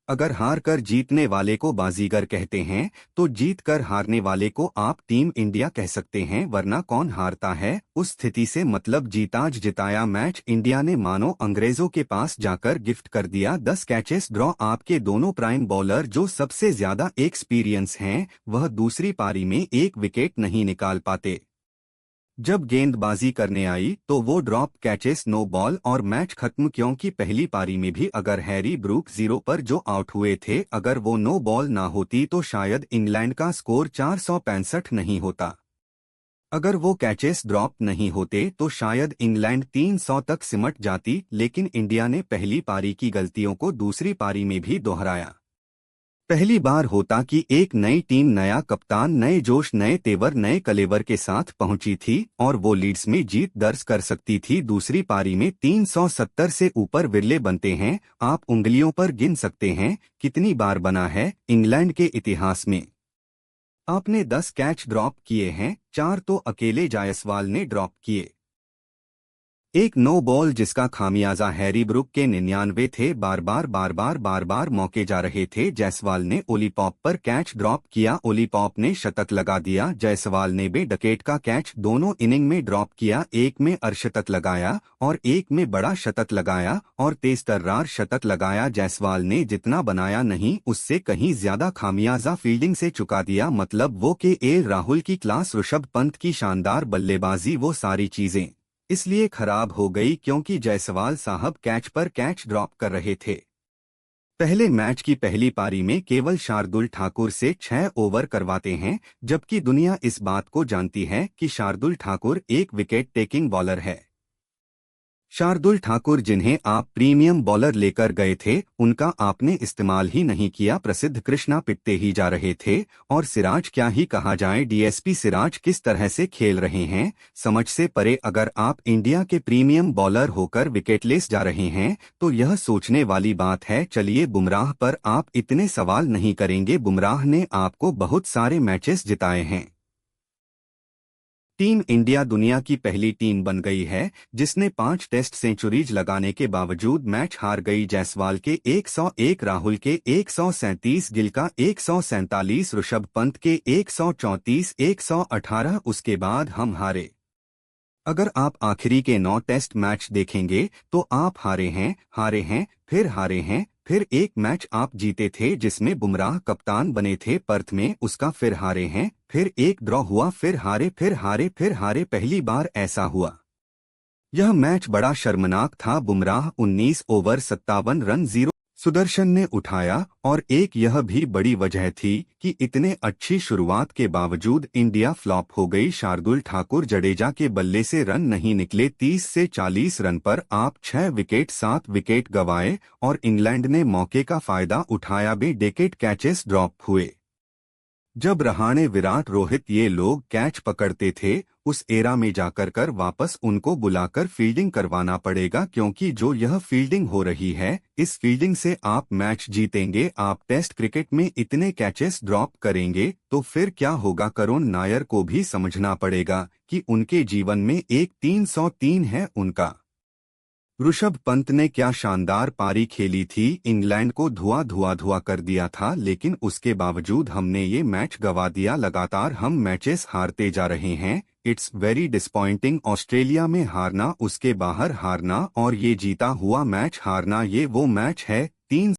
अगर हार कर जीतने वाले को बाजीगर कहते हैं तो जीत कर हारने वाले को आप टीम इंडिया कह सकते हैं, वरना कौन हारता है उस स्थिति से मतलब जीताज जिताया मैच इंडिया ने मानो अंग्रेजों के पास जाकर गिफ्ट कर दिया 10 कैचेस ड्रॉ। आपके दोनों प्राइम बॉलर जो सबसे ज्यादा एक्सपीरियंस हैं वह दूसरी पारी में एक विकेट नहीं निकाल पाते। जब गेंदबाजी करने आई तो वो ड्रॉप कैचेस नो बॉल और मैच खत्म, क्योंकि पहली पारी में भी अगर हैरी ब्रूक 0 पर जो आउट हुए थे अगर वो नो बॉल ना होती तो शायद इंग्लैंड का स्कोर 465 नहीं होता। अगर वो कैचेस ड्रॉप नहीं होते तो शायद इंग्लैंड 300 तक सिमट जाती, लेकिन इंडिया ने पहली पारी की गलतियों को दूसरी पारी में भी दोहराया। पहली बार होता कि एक नई टीम, नया कप्तान, नए जोश, नए तेवर, नए कलेवर के साथ पहुंची थी और वो लीड्स में जीत दर्ज कर सकती थी। दूसरी पारी में 370 से ऊपर विरले बनते हैं, आप उंगलियों पर गिन सकते हैं कितनी बार बना है इंग्लैंड के इतिहास में। आपने 10 कैच ड्रॉप किए हैं, 4 तो अकेले जायसवाल ने ड्रॉप किए। एक नो बॉल जिसका खामियाजा हैरी ब्रूक के 99 थे, बार बार मौके जा रहे थे। जायसवाल ने ओलीपॉप पर कैच ड्रॉप किया, ओलीपॉप ने शतक लगा दिया। जायसवाल ने बे डकेट का कैच दोनों इनिंग में ड्रॉप किया, एक में अर्धशतक लगाया और एक में बड़ा शतक लगाया और तेज तर्रार शतक लगाया। जायसवाल ने जितना बनाया नहीं उससे कहीं ज्यादा खामियाजा फील्डिंग से चुका दिया, मतलब वो केएल राहुल की क्लास, ऋषभ पंत की शानदार बल्लेबाजी, वो सारी चीजें इसलिए खराब हो गई क्योंकि जायसवाल साहब कैच पर कैच ड्रॉप कर रहे थे। पहले मैच की पहली पारी में केवल शार्दुल ठाकुर से 6 ओवर करवाते हैं, जबकि दुनिया इस बात को जानती है कि शार्दुल ठाकुर एक विकेट टेकिंग बॉलर है। शार्दुल ठाकुर जिन्हें आप प्रीमियम बॉलर लेकर गए थे उनका आपने इस्तेमाल ही नहीं किया, प्रसिद्ध कृष्णा पिटते ही जा रहे थे। और सिराज क्या ही कहा जाए, डीएसपी सिराज किस तरह से खेल रहे हैं समझ से परे। अगर आप इंडिया के प्रीमियम बॉलर होकर विकेटलेस जा रहे हैं तो यह सोचने वाली बात है। चलिए, बुमराह पर आप इतने सवाल नहीं करेंगे, बुमराह ने आपको बहुत सारे मैचेस जिताए हैं। टीम इंडिया दुनिया की पहली टीम बन गई है जिसने 5 टेस्ट सेंचुरीज लगाने के बावजूद मैच हार गई। जायसवाल के 101, राहुल के 137, गिल का 147, ऋषभ पंत के 134, 118, उसके बाद हम हारे। अगर आप आखिरी के 9 टेस्ट मैच देखेंगे तो आप हारे हैं, फिर हारे हैं, फिर एक मैच आप जीते थे जिसमें बुमराह कप्तान बने थे पर्थ में, उसका फिर हारे हैं, फिर एक ड्रॉ हुआ, फिर हारे, फिर हारे, फिर हारे, पहली बार ऐसा हुआ। यह मैच बड़ा शर्मनाक था। बुमराह 19 ओवर 57 रन 0 सुदर्शन ने उठाया और एक यह भी बड़ी वजह थी कि इतने अच्छी शुरुआत के बावजूद इंडिया फ्लॉप हो गई। शार्दुल ठाकुर जडेजा के बल्ले से रन नहीं निकले, 30 से 40 रन पर आप 6 विकेट 7 विकेट गंवाए और इंग्लैंड ने मौके का फायदा उठाया, बे डेकेट कैचेस ड्रॉप हुए। जब रहाणे, विराट, रोहित ये लोग कैच पकड़ते थे उस एरा में जाकर कर वापस उनको बुलाकर फील्डिंग करवाना पड़ेगा, क्योंकि जो यह फील्डिंग हो रही है इस फील्डिंग से आप मैच जीतेंगे। आप टेस्ट क्रिकेट में इतने कैचेस ड्रॉप करेंगे तो फिर क्या होगा। करुण नायर को भी समझना पड़ेगा कि उनके जीवन में एक 303 है उनका। ऋषभ पंत ने क्या शानदार पारी खेली थी, इंग्लैंड को धुआं कर दिया था, लेकिन उसके बावजूद हमने ये मैच गंवा दिया। लगातार हम मैचेस हारते जा रहे हैं, इट्स वेरी डिसपॉइंटिंग। ऑस्ट्रेलिया में हारना, उसके बाहर हारना और ये जीता हुआ मैच हारना, ये वो मैच है। 3